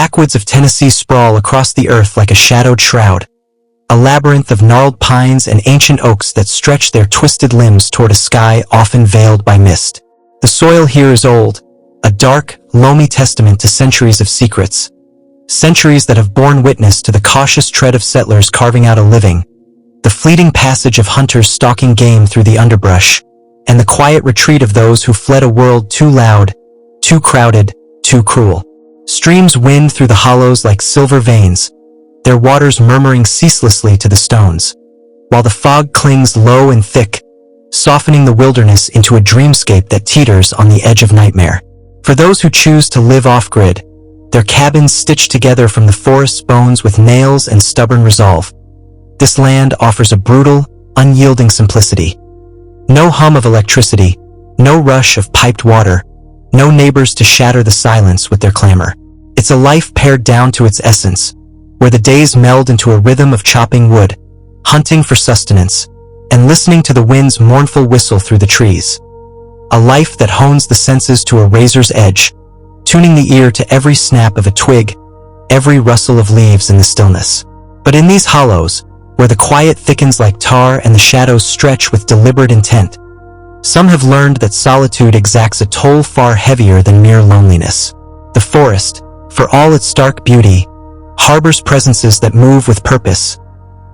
backwoods of Tennessee sprawl across the earth like a shadowed shroud, a labyrinth of gnarled pines and ancient oaks that stretch their twisted limbs toward a sky often veiled by mist. The soil here is old, a dark, loamy testament to centuries of secrets. Centuries that have borne witness to the cautious tread of settlers carving out a living, the fleeting passage of hunters stalking game through the underbrush, and the quiet retreat of those who fled a world too loud, too crowded, too cruel. Streams wind through the hollows like silver veins, their waters murmuring ceaselessly to the stones, while the fog clings low and thick, softening the wilderness into a dreamscape that teeters on the edge of nightmare. For those who choose to live off-grid, their cabins stitched together from the forest's bones with nails and stubborn resolve, this land offers a brutal, unyielding simplicity. No hum of electricity, no rush of piped water, no neighbors to shatter the silence with their clamor. It's a life pared down to its essence, where the days meld into a rhythm of chopping wood, hunting for sustenance, and listening to the wind's mournful whistle through the trees. A life that hones the senses to a razor's edge, tuning the ear to every snap of a twig, every rustle of leaves in the stillness. But in these hollows, where the quiet thickens like tar and the shadows stretch with deliberate intent, some have learned that solitude exacts a toll far heavier than mere loneliness. The forest, for all its stark beauty, harbors presences that move with purpose,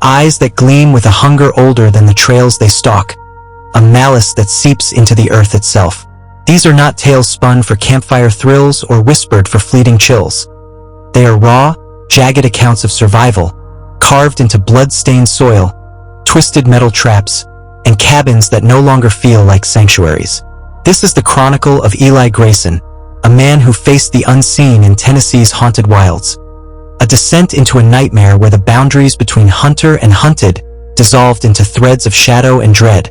eyes that gleam with a hunger older than the trails they stalk, a malice that seeps into the earth itself. These are not tales spun for campfire thrills or whispered for fleeting chills. They are raw, jagged accounts of survival, carved into blood-stained soil, twisted metal traps, and cabins that no longer feel like sanctuaries. This is the chronicle of Eli Grayson, a man who faced the unseen in Tennessee's haunted wilds. A descent into a nightmare where the boundaries between hunter and hunted dissolved into threads of shadow and dread,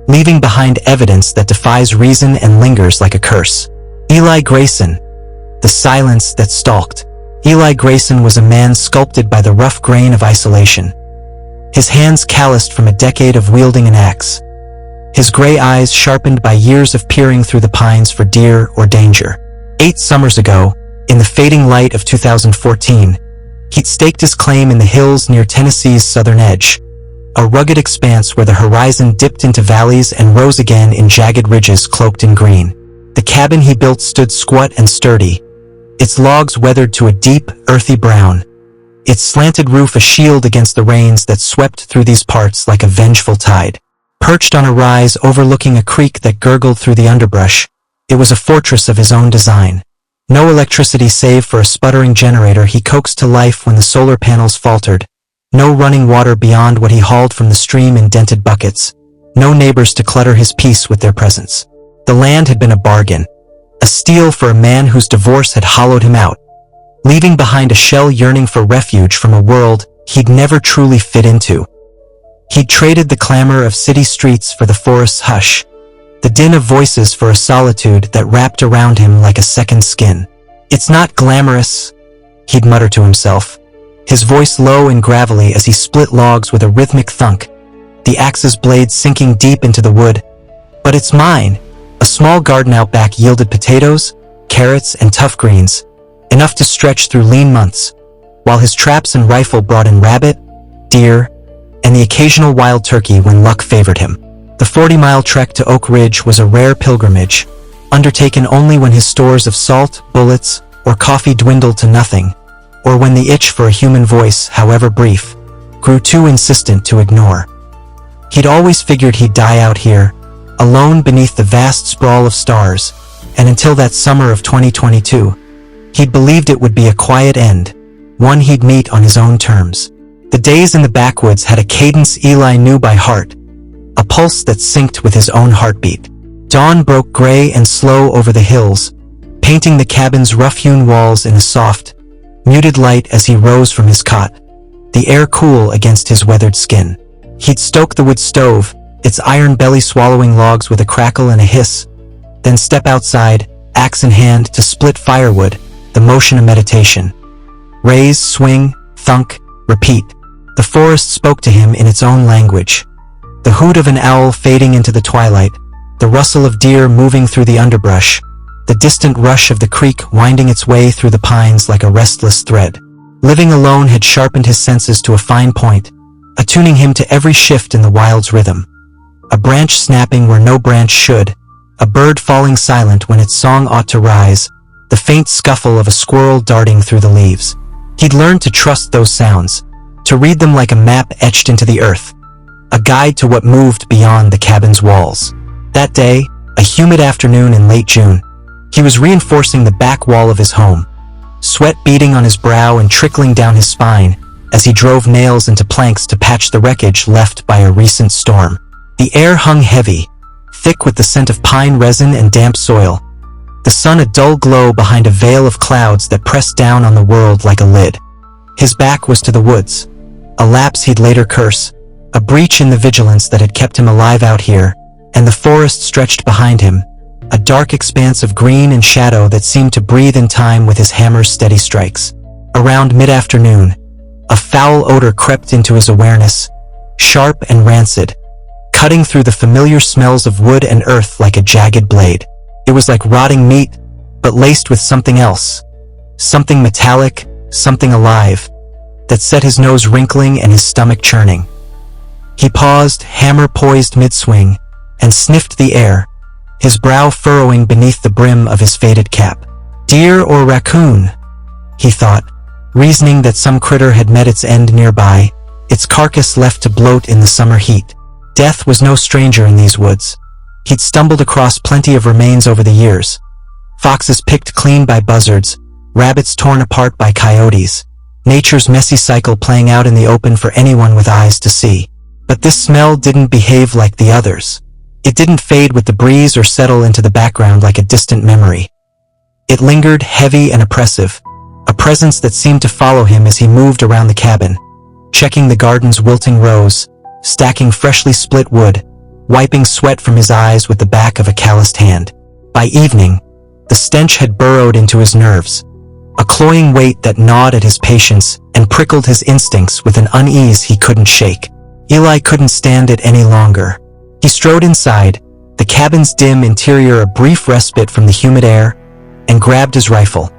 leaving behind evidence that defies reason and lingers like a curse. Eli Grayson, the silence that stalked. Eli Grayson was a man sculpted by the rough grain of isolation, his hands calloused from a decade of wielding an axe, his gray eyes sharpened by years of peering through the pines for deer or danger. 8 summers ago, in the fading light of 2014, he'd staked his claim in the hills near Tennessee's southern edge, a rugged expanse where the horizon dipped into valleys and rose again in jagged ridges cloaked in green. The cabin he built stood squat and sturdy, its logs weathered to a deep, earthy brown, its slanted roof a shield against the rains that swept through these parts like a vengeful tide. Perched on a rise overlooking a creek that gurgled through the underbrush, it was a fortress of his own design. No electricity save for a sputtering generator he coaxed to life when the solar panels faltered, no running water beyond what he hauled from the stream in dented buckets, no neighbors to clutter his peace with their presence. The land had been a bargain, a steal for a man whose divorce had hollowed him out, leaving behind a shell yearning for refuge from a world he'd never truly fit into. He'd traded the clamor of city streets for the forest's hush, the din of voices for a solitude that wrapped around him like a second skin. "It's not glamorous," he'd mutter to himself, his voice low and gravelly as he split logs with a rhythmic thunk, the axe's blade sinking deep into the wood. "But it's mine." A small garden out back yielded potatoes, carrots, and tough greens, enough to stretch through lean months, while his traps and rifle brought in rabbit, deer, and the occasional wild turkey when luck favored him. The 40-mile trek to Oak Ridge was a rare pilgrimage, undertaken only when his stores of salt, bullets, or coffee dwindled to nothing, or when the itch for a human voice, however brief, grew too insistent to ignore. He'd always figured he'd die out here, alone beneath the vast sprawl of stars, and until that summer of 2022, he'd believed it would be a quiet end, one he'd meet on his own terms. The days in the backwoods had a cadence Eli knew by heart, a pulse that synced with his own heartbeat. Dawn broke gray and slow over the hills, painting the cabin's rough-hewn walls in a soft, muted light as he rose from his cot, the air cool against his weathered skin. He'd stoke the wood stove, its iron belly swallowing logs with a crackle and a hiss, then step outside, axe in hand, to split firewood, the motion of meditation. Raise, swing, thunk, repeat. The forest spoke to him in its own language. The hoot of an owl fading into the twilight, the rustle of deer moving through the underbrush, the distant rush of the creek winding its way through the pines like a restless thread. Living alone had sharpened his senses to a fine point, attuning him to every shift in the wild's rhythm. A branch snapping where no branch should, a bird falling silent when its song ought to rise, the faint scuffle of a squirrel darting through the leaves. He'd learned to trust those sounds, to read them like a map etched into the earth, a guide to what moved beyond the cabin's walls. That day, a humid afternoon in late June, he was reinforcing the back wall of his home, sweat beading on his brow and trickling down his spine as he drove nails into planks to patch the wreckage left by a recent storm. The air hung heavy, thick with the scent of pine resin and damp soil, the sun a dull glow behind a veil of clouds that pressed down on the world like a lid. His back was to the woods, a lapse he'd later curse, a breach in the vigilance that had kept him alive out here, and the forest stretched behind him, a dark expanse of green and shadow that seemed to breathe in time with his hammer's steady strikes. Around mid-afternoon, a foul odor crept into his awareness, sharp and rancid, cutting through the familiar smells of wood and earth like a jagged blade. It was like rotting meat, but laced with something else, something metallic, something alive, that set his nose wrinkling and his stomach churning. He paused, hammer poised mid-swing, and sniffed the air, his brow furrowing beneath the brim of his faded cap. Deer or raccoon, he thought, reasoning that some critter had met its end nearby, its carcass left to bloat in the summer heat. Death was no stranger in these woods. He'd stumbled across plenty of remains over the years. Foxes picked clean by buzzards, rabbits torn apart by coyotes, nature's messy cycle playing out in the open for anyone with eyes to see. But this smell didn't behave like the others. It didn't fade with the breeze or settle into the background like a distant memory. It lingered, heavy and oppressive, a presence that seemed to follow him as he moved around the cabin, checking the garden's wilting rows, stacking freshly split wood, wiping sweat from his eyes with the back of a calloused hand. By evening, the stench had burrowed into his nerves, a cloying weight that gnawed at his patience and prickled his instincts with an unease he couldn't shake. Eli couldn't stand it any longer. He strode inside, the cabin's dim interior a brief respite from the humid air, and grabbed his rifle.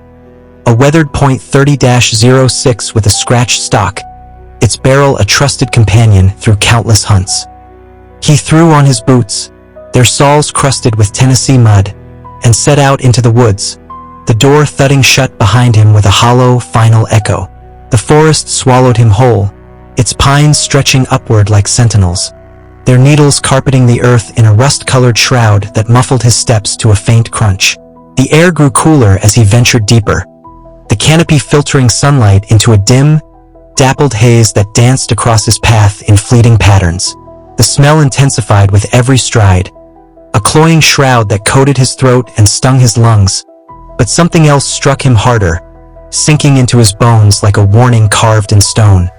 A weathered .30-06 with a scratched stock, its barrel a trusted companion through countless hunts. He threw on his boots, their soles crusted with Tennessee mud, and set out into the woods, the door thudding shut behind him with a hollow, final echo. The forest swallowed him whole, its pines stretching upward like sentinels, their needles carpeting the earth in a rust-colored shroud that muffled his steps to a faint crunch. The air grew cooler as he ventured deeper, the canopy filtering sunlight into a dim, dappled haze that danced across his path in fleeting patterns. The smell intensified with every stride, a cloying shroud that coated his throat and stung his lungs. But something else struck him harder, sinking into his bones like a warning carved in stone.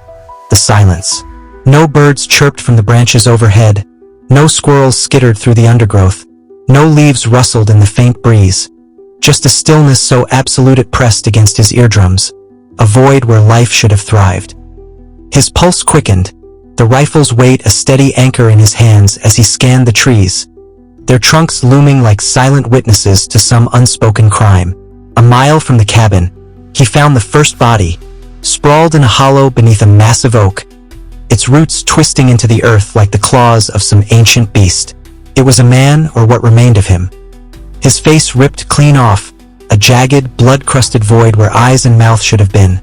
The silence. No birds chirped from the branches overhead, no squirrels skittered through the undergrowth, no leaves rustled in the faint breeze. Just a stillness so absolute it pressed against his eardrums, a void where life should have thrived. His pulse quickened, the rifle's weight a steady anchor in his hands as he scanned the trees, their trunks looming like silent witnesses to some unspoken crime. A mile from the cabin, he found the first body, sprawled in a hollow beneath a massive oak, its roots twisting into the earth like the claws of some ancient beast. It was a man, or what remained of him. His face ripped clean off, a jagged, blood-crusted void where eyes and mouth should have been.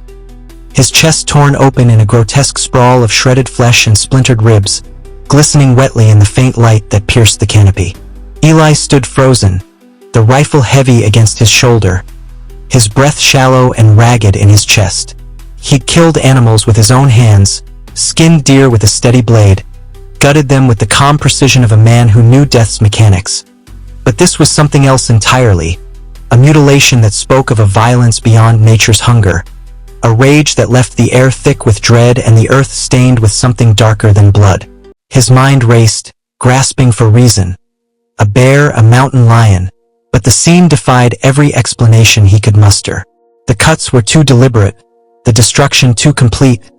His chest torn open in a grotesque sprawl of shredded flesh and splintered ribs, glistening wetly in the faint light that pierced the canopy. Eli stood frozen, the rifle heavy against his shoulder, his breath shallow and ragged in his chest. He'd killed animals with his own hands, skinned deer with a steady blade, gutted them with the calm precision of a man who knew death's mechanics. But this was something else entirely, a mutilation that spoke of a violence beyond nature's hunger, a rage that left the air thick with dread and the earth stained with something darker than blood. His mind raced, grasping for reason. A bear, a mountain lion, but the scene defied every explanation he could muster. The cuts were too deliberate, the destruction too complete,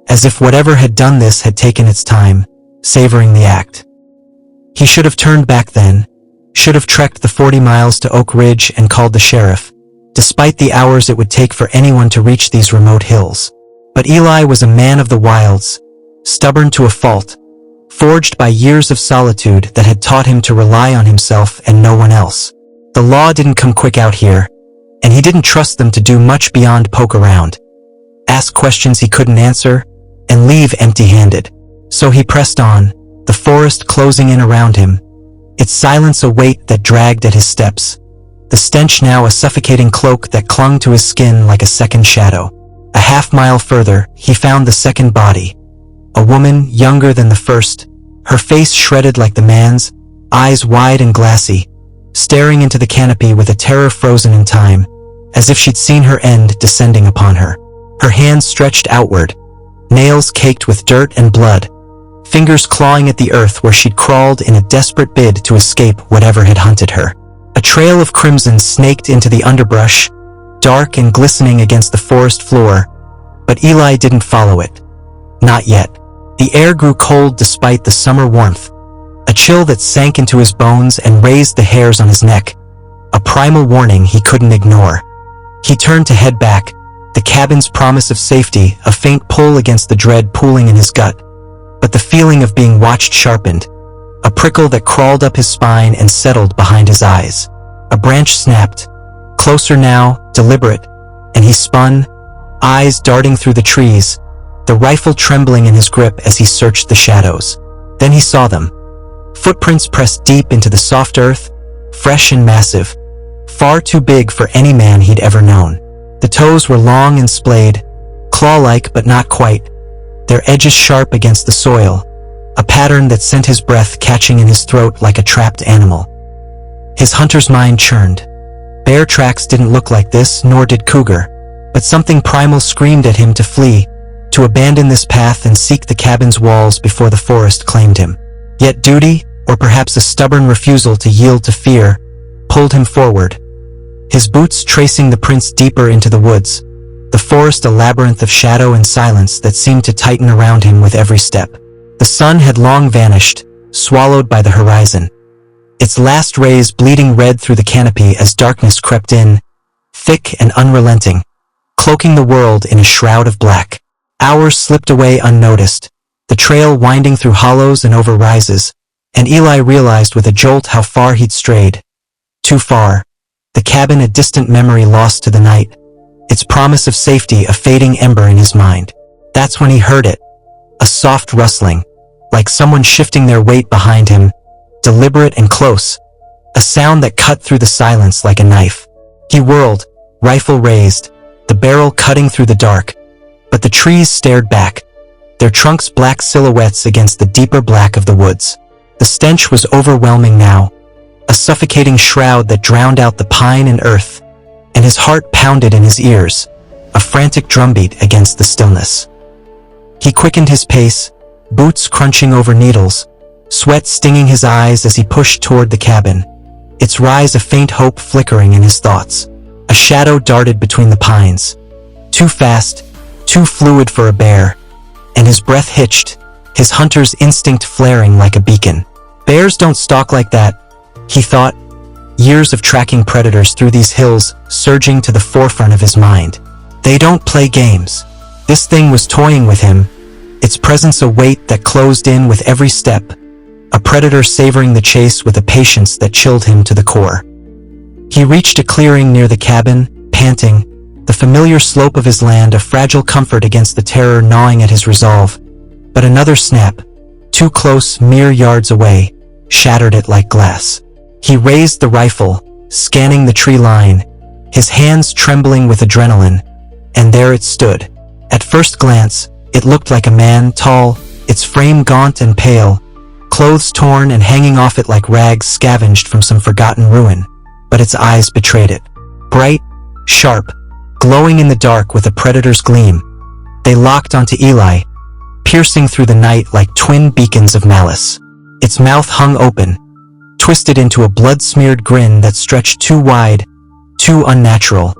as if whatever had done this had taken its time, savoring the act. He should have turned back then, Should have trekked the 40 miles to Oak Ridge and called the sheriff, despite the hours it would take for anyone to reach these remote hills. But Eli was a man of the wilds, stubborn to a fault, forged by years of solitude that had taught him to rely on himself and no one else. The law didn't come quick out here, and he didn't trust them to do much beyond poke around, ask questions he couldn't answer, and leave empty-handed. So he pressed on, the forest closing in around him, its silence a weight that dragged at his steps, the stench now a suffocating cloak that clung to his skin like a second shadow. A half-mile further, he found the second body, a woman younger than the first, her face shredded like the man's, eyes wide and glassy, staring into the canopy with a terror frozen in time, as if she'd seen her end descending upon her. Her hands stretched outward, nails caked with dirt and blood, fingers clawing at the earth where she'd crawled in a desperate bid to escape whatever had hunted her. A trail of crimson snaked into the underbrush, dark and glistening against the forest floor, but Eli didn't follow it. Not yet. The air grew cold despite the summer warmth, a chill that sank into his bones and raised the hairs on his neck, a primal warning he couldn't ignore. He turned to head back, the cabin's promise of safety a faint pull against the dread pooling in his gut, but the feeling of being watched sharpened, a prickle that crawled up his spine and settled behind his eyes. A branch snapped, closer now, deliberate, and he spun, eyes darting through the trees, the rifle trembling in his grip as he searched the shadows. Then he saw them. Footprints pressed deep into the soft earth, fresh and massive, far too big for any man he'd ever known. The toes were long and splayed, claw-like but not quite, their edges sharp against the soil, a pattern that sent his breath catching in his throat like a trapped animal. His hunter's mind churned. Bear tracks didn't look like this, nor did cougar, but something primal screamed at him to flee, to abandon this path and seek the cabin's walls before the forest claimed him. Yet duty, or perhaps a stubborn refusal to yield to fear, pulled him forward, his boots tracing the prints deeper into the woods, the forest a labyrinth of shadow and silence that seemed to tighten around him with every step. The sun had long vanished, swallowed by the horizon, its last rays bleeding red through the canopy as darkness crept in, thick and unrelenting, cloaking the world in a shroud of black. Hours slipped away unnoticed, the trail winding through hollows and over rises, and Eli realized with a jolt how far he'd strayed. Too far. The cabin a distant memory lost to the night, its promise of safety a fading ember in his mind. That's when he heard it. A soft rustling, like someone shifting their weight behind him, deliberate and close, a sound that cut through the silence like a knife. He whirled, rifle raised, the barrel cutting through the dark, but the trees stared back, their trunks black silhouettes against the deeper black of the woods. The stench was overwhelming now, a suffocating shroud that drowned out the pine and earth, and his heart pounded in his ears, a frantic drumbeat against the stillness. He quickened his pace, boots crunching over needles, sweat stinging his eyes as he pushed toward the cabin, its rise a faint hope flickering in his thoughts. A shadow darted between the pines, too fast, too fluid for a bear, and his breath hitched, his hunter's instinct flaring like a beacon. Bears don't stalk like that, he thought, years of tracking predators through these hills surging to the forefront of his mind. They don't play games. This thing was toying with him, its presence a weight that closed in with every step, a predator savoring the chase with a patience that chilled him to the core. He reached a clearing near the cabin, panting, the familiar slope of his land a fragile comfort against the terror gnawing at his resolve. But another snap, too close, mere yards away, shattered it like glass. He raised the rifle, scanning the tree line, his hands trembling with adrenaline, and there it stood. At first glance, it looked like a man, tall, its frame gaunt and pale, clothes torn and hanging off it like rags scavenged from some forgotten ruin. But its eyes betrayed it. Bright, sharp, glowing in the dark with a predator's gleam, they locked onto Eli, piercing through the night like twin beacons of malice. Its mouth hung open, twisted into a blood-smeared grin that stretched too wide, too unnatural,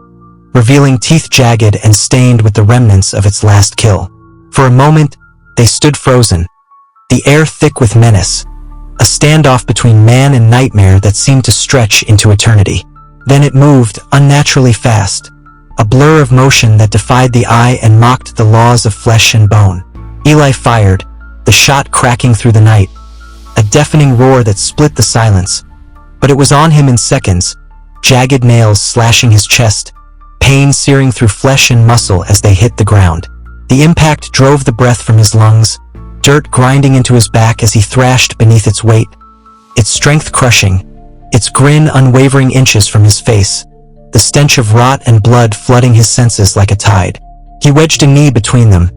revealing teeth jagged and stained with the remnants of its last kill. For a moment, they stood frozen, the air thick with menace, a standoff between man and nightmare that seemed to stretch into eternity. Then it moved unnaturally fast, a blur of motion that defied the eye and mocked the laws of flesh and bone. Eli fired, the shot cracking through the night, a deafening roar that split the silence. But it was on him in seconds, jagged nails slashing his chest, pain searing through flesh and muscle as they hit the ground. The impact drove the breath from his lungs, dirt grinding into his back as he thrashed beneath its weight, its strength crushing, its grin unwavering inches from his face, the stench of rot and blood flooding his senses like a tide. He wedged a knee between them,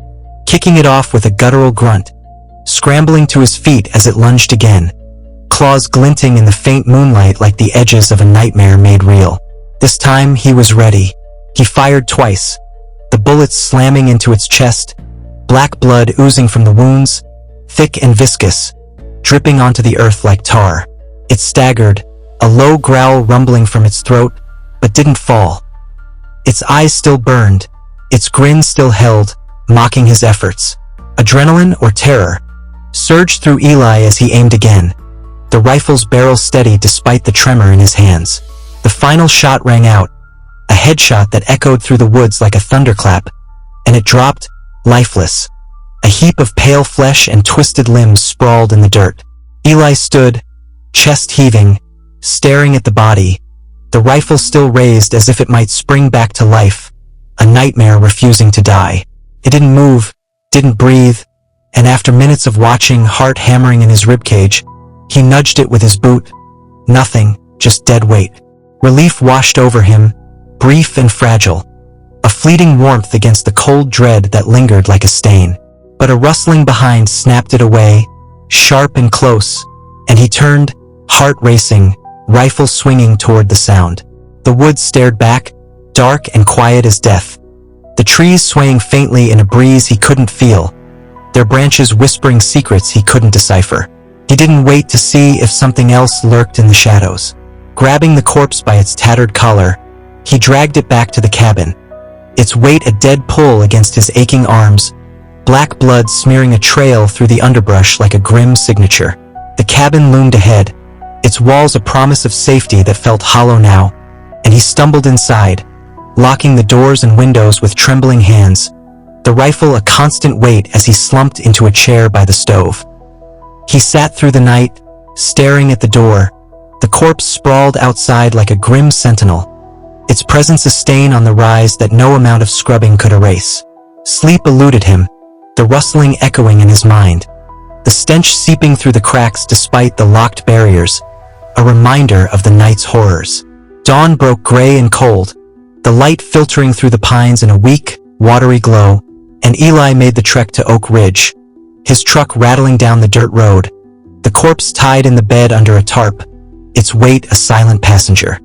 kicking it off with a guttural grunt, scrambling to his feet as it lunged again, claws glinting in the faint moonlight like the edges of a nightmare made real. This time he was ready. He fired twice, the bullets slamming into its chest, black blood oozing from the wounds, thick and viscous, dripping onto the earth like tar. It staggered, a low growl rumbling from its throat, but didn't fall. Its eyes still burned, its grin still held, mocking his efforts. Adrenaline or terror surged through Eli as he aimed again, the rifle's barrel steady despite the tremor in his hands. The final shot rang out, a headshot that echoed through the woods like a thunderclap, and it dropped, lifeless. A heap of pale flesh and twisted limbs sprawled in the dirt. Eli stood, chest heaving, staring at the body, the rifle still raised as if it might spring back to life, a nightmare refusing to die. It didn't move, didn't breathe, and after minutes of watching, heart hammering in his ribcage, he nudged it with his boot. Nothing, just dead weight. Relief washed over him, brief and fragile, a fleeting warmth against the cold dread that lingered like a stain. But a rustling behind snapped it away, sharp and close, and he turned, heart racing, rifle swinging toward the sound. The woods stared back, dark and quiet as death, the trees swaying faintly in a breeze he couldn't feel, their branches whispering secrets he couldn't decipher. He didn't wait to see if something else lurked in the shadows. Grabbing the corpse by its tattered collar, he dragged it back to the cabin, its weight a dead pull against his aching arms, black blood smearing a trail through the underbrush like a grim signature. The cabin loomed ahead, its walls a promise of safety that felt hollow now, and he stumbled inside, locking the doors and windows with trembling hands, the rifle a constant weight as he slumped into a chair by the stove. He sat through the night, staring at the door, the corpse sprawled outside like a grim sentinel, its presence a stain on the rise that no amount of scrubbing could erase. Sleep eluded him, the rustling echoing in his mind, the stench seeping through the cracks despite the locked barriers, a reminder of the night's horrors. Dawn broke gray and cold, the light filtering through the pines in a weak, watery glow, and Eli made the trek to Oak Ridge, his truck rattling down the dirt road, the corpse tied in the bed under a tarp, its weight a silent passenger.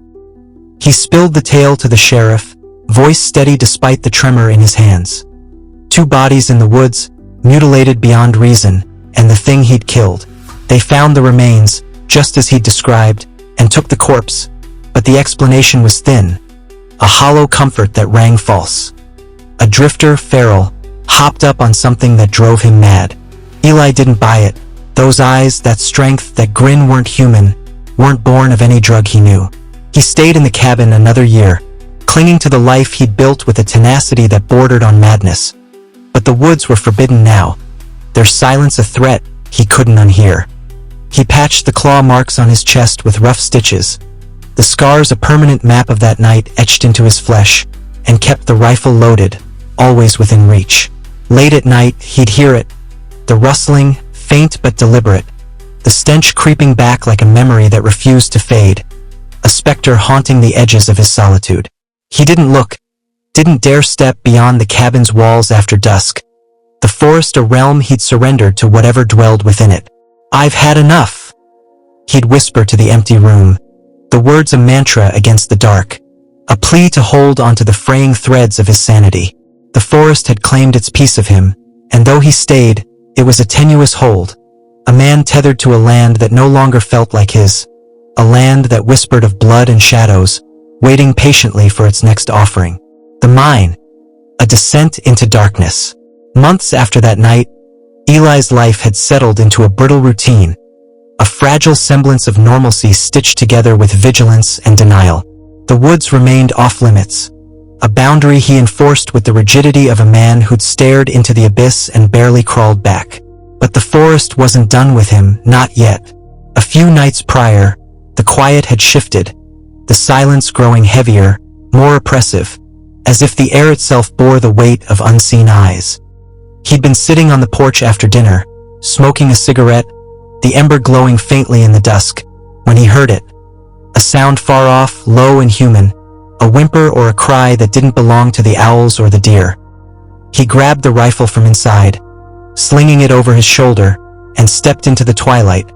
He spilled the tale to the sheriff, voice steady despite the tremor in his hands. 2 bodies in the woods, mutilated beyond reason, and the thing he'd killed. They found the remains, just as he'd described, and took the corpse, but the explanation was thin, a hollow comfort that rang false. A drifter, feral, hopped up on something that drove him mad. Eli didn't buy it. Those eyes, that strength, that grin weren't human, weren't born of any drug he knew. He stayed in the cabin another year, clinging to the life he'd built with a tenacity that bordered on madness. But the woods were forbidden now, their silence a threat he couldn't unhear. He patched the claw marks on his chest with rough stitches, the scars a permanent map of that night etched into his flesh, and kept the rifle loaded, always within reach. Late at night, he'd hear it, the rustling, faint but deliberate, the stench creeping back like a memory that refused to fade, a specter haunting the edges of his solitude. He didn't look, didn't dare step beyond the cabin's walls after dusk, the forest a realm he'd surrendered to whatever dwelled within it. "I've had enough," he'd whisper to the empty room, the words a mantra against the dark, a plea to hold onto the fraying threads of his sanity. The forest had claimed its piece of him, and though he stayed, it was a tenuous hold, a man tethered to a land that no longer felt like his, a land that whispered of blood and shadows, waiting patiently for its next offering. The mine, a descent into darkness. Months after that night, Eli's life had settled into a brittle routine, a fragile semblance of normalcy stitched together with vigilance and denial. The woods remained off-limits, a boundary he enforced with the rigidity of a man who'd stared into the abyss and barely crawled back. But the forest wasn't done with him, not yet. A few nights prior, the quiet had shifted, the silence growing heavier, more oppressive, as if the air itself bore the weight of unseen eyes. He'd been sitting on the porch after dinner, smoking a cigarette, the ember glowing faintly in the dusk, when he heard it. A sound far off, low and human, a whimper or a cry that didn't belong to the owls or the deer. He grabbed the rifle from inside, slinging it over his shoulder, and stepped into the twilight,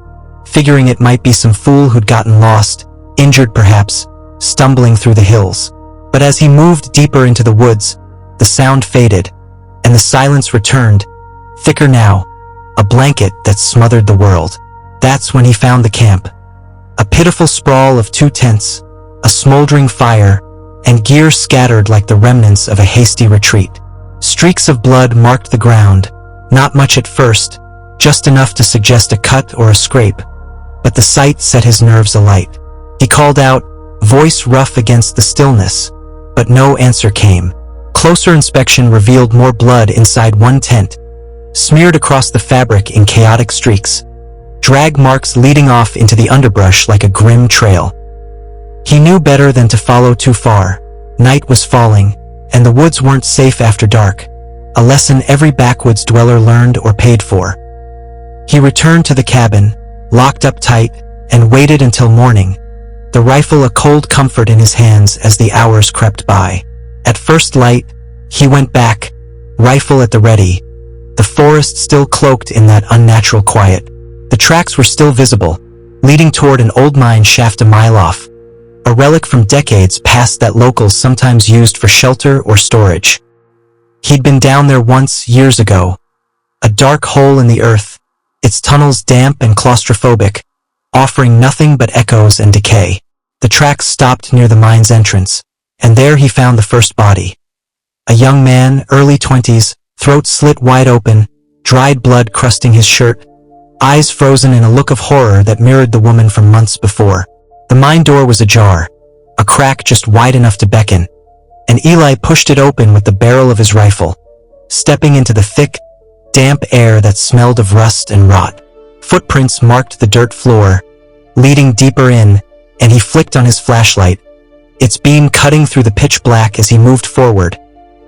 figuring it might be some fool who'd gotten lost, injured perhaps, stumbling through the hills. But as he moved deeper into the woods, the sound faded, and the silence returned, thicker now, a blanket that smothered the world. That's when he found the camp. A pitiful sprawl of 2 tents, a smoldering fire, and gear scattered like the remnants of a hasty retreat. Streaks of blood marked the ground, not much at first, just enough to suggest a cut or a scrape, but the sight set his nerves alight. He called out, voice rough against the stillness, but no answer came. Closer inspection revealed more blood inside one tent, smeared across the fabric in chaotic streaks, drag marks leading off into the underbrush like a grim trail. He knew better than to follow too far. Night was falling, and the woods weren't safe after dark, a lesson every backwoods dweller learned or paid for. He returned to the cabin, locked up tight, and waited until morning, the rifle a cold comfort in his hands as the hours crept by. At first light, he went back, rifle at the ready, the forest still cloaked in that unnatural quiet. The tracks were still visible, leading toward an old mine shaft a mile off, a relic from decades past that locals sometimes used for shelter or storage. He'd been down there once, years ago, a dark hole in the earth, its tunnels damp and claustrophobic, offering nothing but echoes and decay. The tracks stopped near the mine's entrance, and there he found the first body. A young man, early 20s, throat slit wide open, dried blood crusting his shirt, eyes frozen in a look of horror that mirrored the woman from months before. The mine door was ajar, a crack just wide enough to beckon, and Eli pushed it open with the barrel of his rifle, stepping into the thick, damp air that smelled of rust and rot. Footprints marked the dirt floor, leading deeper in, and he flicked on his flashlight, its beam cutting through the pitch black as he moved forward,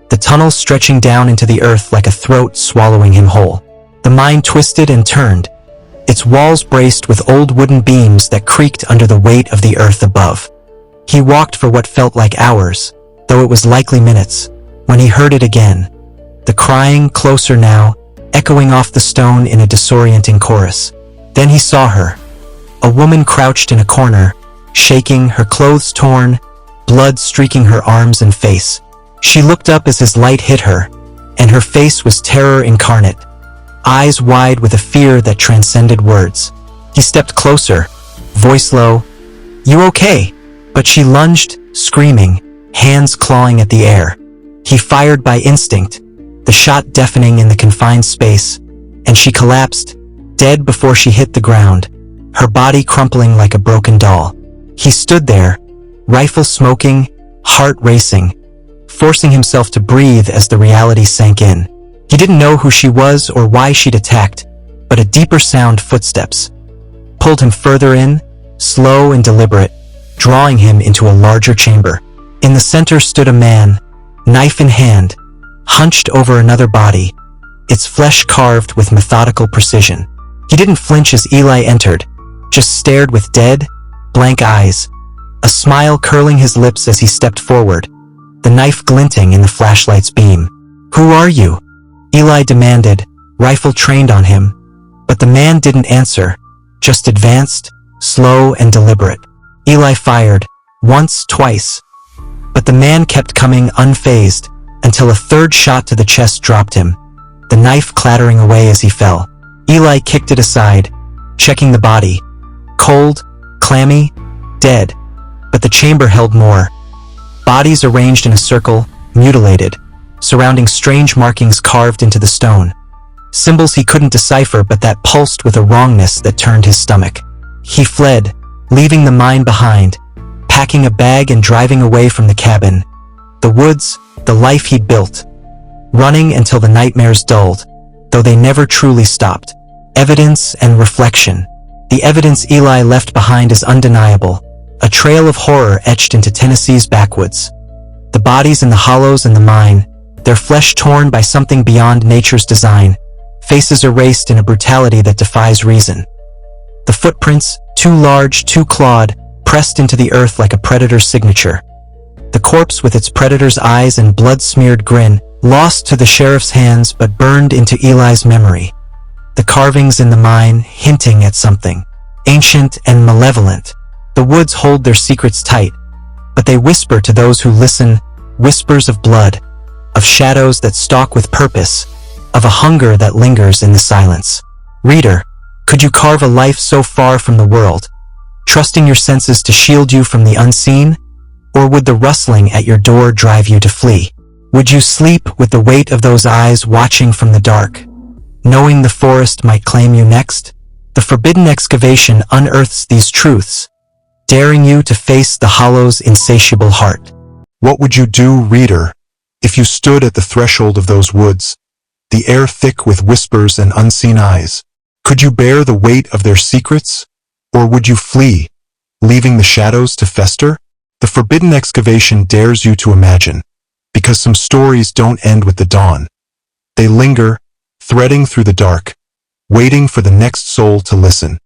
the tunnel stretching down into the earth like a throat swallowing him whole. The mine twisted and turned, its walls braced with old wooden beams that creaked under the weight of the earth above. He walked for what felt like hours, though it was likely minutes, when he heard it again, the crying, closer now, echoing off the stone in a disorienting chorus. Then he saw her, a woman crouched in a corner, shaking, her clothes torn, blood streaking her arms and face. She looked up as his light hit her, and her face was terror incarnate, eyes wide with a fear that transcended words. He stepped closer, voice low, "You okay?" But she lunged, screaming, hands clawing at the air. He fired by instinct, the shot deafening in the confined space, and she collapsed, dead before she hit the ground, her body crumpling like a broken doll. He stood there, rifle smoking, heart racing, forcing himself to breathe as the reality sank in. He didn't know who she was or why she'd attacked, but a deeper sound, footsteps, pulled him further in, slow and deliberate, drawing him into a larger chamber. In the center stood a man, knife in hand, hunched over another body, its flesh carved with methodical precision. He didn't flinch as Eli entered, just stared with dead, blank eyes, a smile curling his lips as he stepped forward, the knife glinting in the flashlight's beam. "Who are you?" Eli demanded, rifle trained on him, but the man didn't answer, just advanced, slow and deliberate. Eli fired, once, twice, but the man kept coming unfazed, until a third shot to the chest dropped him, the knife clattering away as he fell. Eli kicked it aside, checking the body, cold, clammy, dead, but the chamber held more. Bodies arranged in a circle, mutilated, surrounding strange markings carved into the stone. Symbols he couldn't decipher but that pulsed with a wrongness that turned his stomach. He fled, leaving the mine behind, packing a bag and driving away from the cabin, the woods, the life he'd built, running until the nightmares dulled, though they never truly stopped. Evidence and reflection. The evidence Eli left behind is undeniable, a trail of horror etched into Tennessee's backwoods. The bodies in the hollows in the mine, their flesh torn by something beyond nature's design, faces erased in a brutality that defies reason. The footprints, too large, too clawed, pressed into the earth like a predator's signature. The corpse with its predator's eyes and blood-smeared grin, lost to the sheriff's hands but burned into Eli's memory. The carvings in the mine, hinting at something ancient and malevolent. The woods hold their secrets tight, but they whisper to those who listen, whispers of blood, of shadows that stalk with purpose, of a hunger that lingers in the silence. Reader, could you carve a life so far from the world, trusting your senses to shield you from the unseen? Or would the rustling at your door drive you to flee? Would you sleep with the weight of those eyes watching from the dark, knowing the forest might claim you next? The forbidden excavation unearths these truths, daring you to face the hollow's insatiable heart. What would you do, reader, if you stood at the threshold of those woods, the air thick with whispers and unseen eyes? Could you bear the weight of their secrets? Or would you flee, leaving the shadows to fester? The forbidden excavation dares you to imagine, because some stories don't end with the dawn. They linger, threading through the dark, waiting for the next soul to listen.